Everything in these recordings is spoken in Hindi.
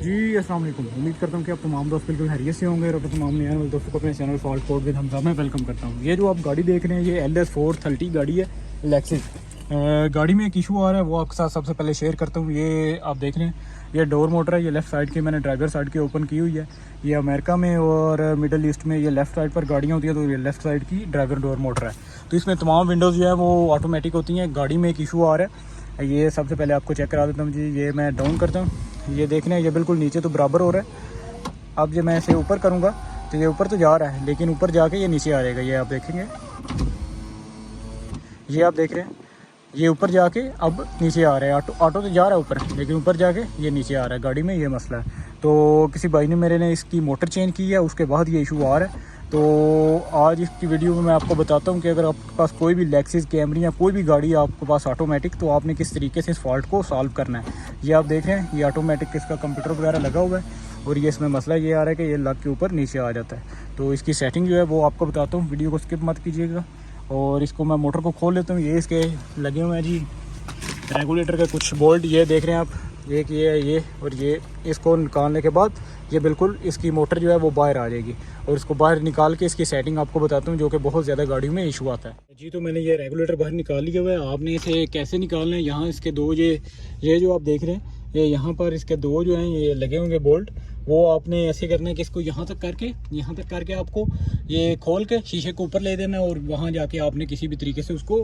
जी अस्सलाम वालेकुम। उम्मीद करता हूँ कि आप तमाम दोस्त बिल्कुल खैरियत से होंगे और अपने तमाम नए वाले दोस्तों को अपने channel fault code with Hamza में वेलकम करता हूँ। ये जो आप गाड़ी देख रहे हैं ये LS430 गाड़ी है, लेक्सिस। गाड़ी में एक इशू आ रहा है, वो आपके साथ सबसे पहले शेयर करता हूँ। ये आप देख रहे हैं, ये डोर मोटर है, ये लेफ़्ट साइड की मैंने ड्राइवर साइड की ओपन की हुई है। ये अमेरिका में और मिडल ईस्ट में ये लेफ़्ट साइड पर गाड़ियाँ होती हैं, तो ये लेफ़्ट साइड की ड्राइवर डोर मोटर है। तो इसमें तमाम विंडोज़ जो है वो ऑटोमेटिक होती हैं। गाड़ी में एक इशू आ रहा है, ये सबसे पहले आपको चेक करा देता हूँ जी। ये मैं डाउन करता हूँ, ये देख रहे हैं ये बिल्कुल नीचे तो बराबर हो रहा है। अब जब मैं इसे ऊपर करूँगा तो ये ऊपर तो जा रहा है, लेकिन ऊपर जाके ये नीचे आ जाएगा। ये आप देखेंगे, ये आप देख रहे हैं, ये ऊपर जाके अब नीचे आ रहा है। ऑटो तो जा रहा है ऊपर, लेकिन ऊपर जाके ये नीचे आ रहा है। गाड़ी में ये मसला है। तो किसी भाई ने मेरे ने इसकी मोटर चेंज की है, उसके बाद ये इशू आ रहा है। तो आज इसकी वीडियो में मैं आपको बताता हूँ कि अगर आपके पास कोई भी लेक्सिस, कैमरी या कोई भी गाड़ी है आपके पास ऑटोमेटिक, तो आपने किस तरीके से इस फॉल्ट को सॉल्व करना है। ये आप देख रहे हैं, ये ऑटोमेटिक इसका कंप्यूटर वगैरह लगा हुआ है और ये इसमें मसला ये आ रहा है कि ये लग के ऊपर नीचे आ जाता है। तो इसकी सेटिंग जो है वो आपको बताता हूँ, वीडियो को स्किप मत कीजिएगा। और इसको मैं मोटर को खोल लेता हूँ। ये इसके लगे हुए हैं जी रेगुलेटर के कुछ बोल्ट, ये देख रहे हैं आप, एक ये है, ये और ये। इसको निकालने के बाद ये बिल्कुल इसकी मोटर जो है वो बाहर आ जाएगी। और इसको बाहर निकाल के इसकी सेटिंग आपको बताता हूँ, जो कि बहुत ज़्यादा गाड़ियों में इशू आता है जी। तो मैंने ये रेगुलेटर बाहर निकाल लिया हुआ है। आपने इसे कैसे निकालना है, यहाँ इसके दो ये जो आप देख रहे हैं, ये यहाँ पर इसके दो जो हैं ये लगे होंगे बोल्ट, वो आपने ऐसे करना है कि इसको यहाँ तक करके आपको ये खोल के शीशे को ऊपर ले देना है और वहाँ जाके आपने किसी भी तरीके से उसको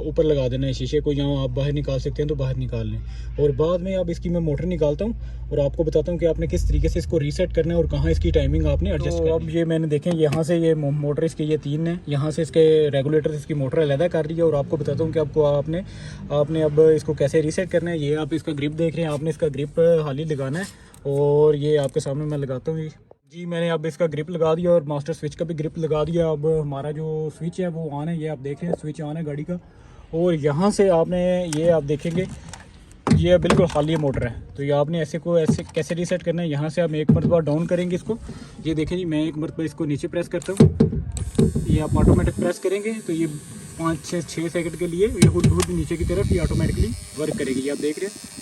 ऊपर लगा देना है शीशे को। यहाँ आप बाहर निकाल सकते हैं तो बाहर निकाल लें। और बाद में अब इसकी मैं मोटर निकालता हूँ और आपको बताता हूँ कि आपने किस तरीके से इसको रीसेट करना है और कहाँ इसकी टाइमिंग आपने एडजस्ट करनी है। अब ये मैंने देखें, यहाँ से ये मोटर इसके ये 3 है, यहाँ से इसके रेगुलेटर इसकी मोटर अलहदा कर दी है। और आपको बताता हूँ कि आपको आपने अब इसको कैसे रीसेट करना है। ये आप इसका ग्रिप देख रहे हैं, आपने इसका ग्रिप हाली लगाना है और ये आपके सामने मैं लगाता हूँ जी। मैंने अब इसका ग्रिप लगा दिया और मास्टर स्विच का भी ग्रिप लगा दिया। अब हमारा जो स्विच है वो ऑन है, ये आप देख रहे हैं, स्विच ऑन है गाड़ी का। और यहाँ से आपने ये आप देखेंगे, ये बिल्कुल खाली मोटर है। तो ये आपने ऐसे कैसे रीसेट करना है, यहाँ से आप एक मरतबा डाउन करेंगे इसको। ये देखें जी, मैं एक मरतबा इसको नीचे प्रेस करता हूँ, ये आप ऑटोमेटिक प्रेस करेंगे तो ये 5-6 सेकंड के लिए ये खुद नीचे की तरफ ये ऑटोमेटिकली वर्क करेगी। ये आप देख रहे हैं,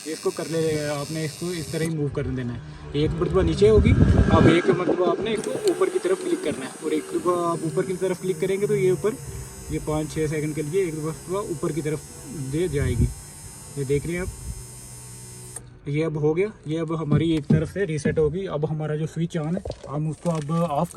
इसको कर ले, आपने इसको इस तरह ही मूव कर देना है। एक मरतबा नीचे होगी, अब एक मरतबा आपने इसको ऊपर की तरफ क्लिक करना है। और एक मरतबा आप ऊपर की तरफ क्लिक करेंगे तो ये ऊपर ये 5-6 सेकंड के लिए एक मरतबा ऊपर की तरफ दे जाएगी। ये देख रहे हैं आप, ये अब हो गया। ये अब हमारी एक तरफ से रीसेट होगी। अब हमारा जो स्विच ऑन है हम उसको अब ऑफ़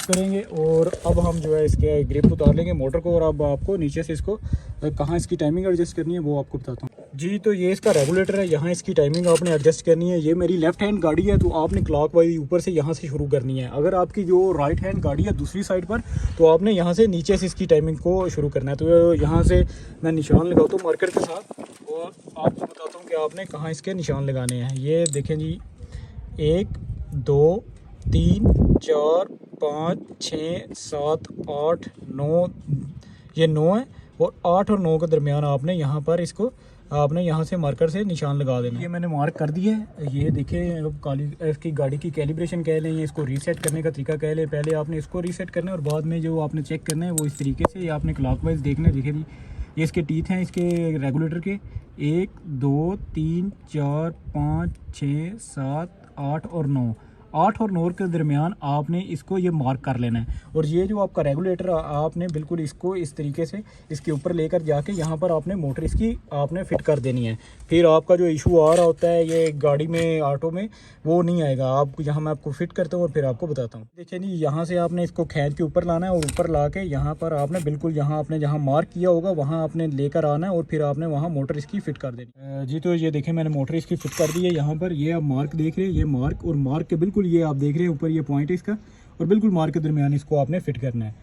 करेंगे और अब हम जो है इसके ग्रिप उतार लेंगे मोटर को। और अब आपको नीचे से इसको कहाँ इसकी टाइमिंग एडजस्ट करनी है वो आपको बताता हूँ जी। तो ये इसका रेगुलेटर है, यहाँ इसकी टाइमिंग आपने एडजस्ट करनी है। ये मेरी लेफ्ट हैंड गाड़ी है तो आपने क्लॉकवाइज ऊपर से यहाँ से शुरू करनी है। अगर आपकी जो राइट हैंड गाड़ी है दूसरी साइड पर, तो आपने यहाँ से नीचे से इसकी टाइमिंग को शुरू करना है। तो यहाँ से मैं निशान लगाता हूँ मार्कर के साथ और आपको बताता हूँ कि आपने कहाँ इसके निशान लगाने हैं। ये देखें जी, 1 2 3 4 5 6 7 8 9, ये 9 है। और 8 और 9 के दरमियान आपने यहाँ पर इसको आपने यहाँ से मार्कर से निशान लगा देना है। ये मैंने मार्क कर दिया है। ये देखें, इसकी गाड़ी की कैलिब्रेशन कह लें, इसको रीसेट करने का तरीका कह लें। पहले आपने इसको रीसेट करना है और बाद में जो आपने चेक करना है वो इस तरीके से आपने क्लॉकवाइज देखना है। देखिए जी, ये इसके टीथ हैं इसके रेगुलेटर के, 1 2 3 4 5 6 7 8 और 9। 8 और 9 के दरमियान आपने इसको ये मार्क कर लेना है। और ये जो आपका रेगुलेटर आपने बिल्कुल इसको इस तरीके से इसके ऊपर लेकर जाके यहाँ पर आपने मोटर इसकी आपने फिट कर देनी है। फिर आपका जो इशू आ रहा होता है ये गाड़ी में, ऑटो में, वो नहीं आएगा। आप यहाँ मैं आपको फिट करता हूँ और फिर आपको बताता हूँ। देखिए जी, यहाँ से आपने इसको खींच के ऊपर लाना है और ऊपर ला के यहाँ पर आपने बिल्कुल यहाँ आपने जहाँ मार्क किया होगा वहाँ आपने लेकर आना है और फिर आपने वहाँ मोटर इसकी फिट कर देनी जी। तो ये देखें, मैंने मोटर इसकी फिट कर दी है। यहाँ पर ये आप मार्क देख रहे हैं, ये मार्क और मार्क के बिल्कुल ये आप देख रहे हैं ऊपर ये पॉइंट है इसका, और बिल्कुल मार्क के दरमियान इसको आपने फिट करना है।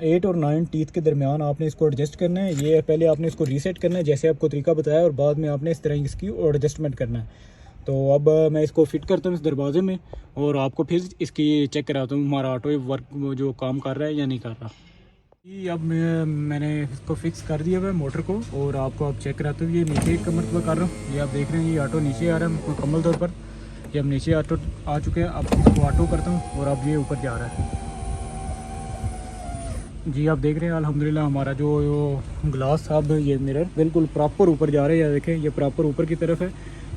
8 और 9 टीथ के दरमियान आपने इसको एडजस्ट करना है। ये पहले आपने इसको रीसेट करना है जैसे आपको तरीका बताया, और बाद में आपने इस तरह इसकी एडजस्टमेंट करना है। तो अब मैं इसको फिट करता हूँ इस दरवाजे में और आपको फिर इसकी चेक कराता हूँ हमारा ऑटो वर्क जो काम कर रहा है या नहीं कर रहा जी। अब मैंने इसको फिक्स कर दिया हुआ है मोटर को और आपको अब चेक कराते हुए ये नीचे एक मरतबा कर रहा हूँ। ये आप देख रहे हैं, ये ऑटो नीचे आ रहा है मुकम्मल तौर पर। ये अब नीचे ऑटो आ चुके हैं। अब इसको ऑटो करता हूँ और अब ये ऊपर जा रहा है जी। आप देख रहे हैं अल्हम्दुलिल्लाह हमारा जो ग्लास अब ये मिरर बिल्कुल प्रॉपर ऊपर जा रहा है। या देखें, ये प्रॉपर ऊपर की तरफ है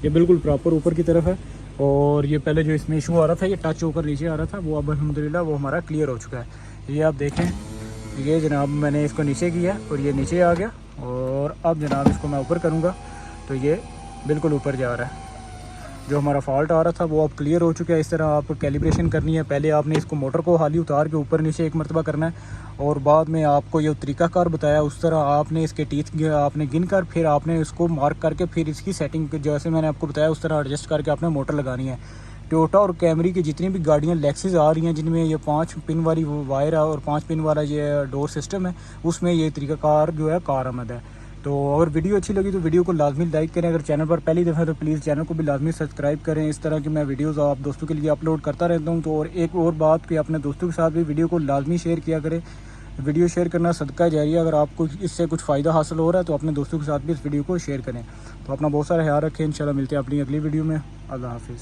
ये बिल्कुल प्रॉपर ऊपर की तरफ है। और ये पहले जो इसमें इशू आ रहा था, ये टच ऊपर नीचे आ रहा था, वो अब अल्हम्दुलिल्लाह वो हमारा क्लियर हो चुका है। ये आप देखें, ये जनाब मैंने इसको नीचे किया और ये नीचे आ गया। और अब जनाब इसको मैं ऊपर करूँगा तो ये बिल्कुल ऊपर जा रहा है। जो हमारा फॉल्ट आ रहा था वो अब क्लियर हो चुका है। इस तरह आप कैलिब्रेशन करनी है। पहले आपने इसको मोटर को हाली उतार के ऊपर नीचे एक मरतबा करना है, और बाद में आपको ये तरीक़ाकार बताया उस तरह आपने इसके टीथ आपने गिन कर फिर आपने इसको मार्क करके फिर इसकी सेटिंग जैसे मैंने आपको बताया उस तरह एडजस्ट करके आपने मोटर लगानी है। टोयोटा और कैमरी की जितनी भी गाड़ियाँ लेक्सिस आ रही हैं जिनमें ये 5 पिन वाली वायर है और 5 पिन वाला ये डोर सिस्टम है, उसमें ये तरीक़ाकार जो है कारआमद है। तो अगर वीडियो अच्छी लगी तो वीडियो को लाजमी लाइक करें। अगर चैनल पर पहली दफ़ा तो प्लीज़ चैनल को भी लाजमी सब्सक्राइब करें। इस तरह की मैं वीडियोस आप दोस्तों के लिए अपलोड करता रहता हूं। तो और एक और बात कि अपने दोस्तों के साथ भी वीडियो को लाजमी शेयर किया करें। वीडियो शेयर करना सदका जारिया। अगर आपको इससे कुछ फ़ायदा हासिल हो रहा है तो अपने दोस्तों के साथ भी इस वीडियो को शेयर करें। तो अपना बहुत सारा ख्याल रखें। इंशाल्लाह मिलते हैं अपनी अगली वीडियो में। अल्लाह हाफिज़।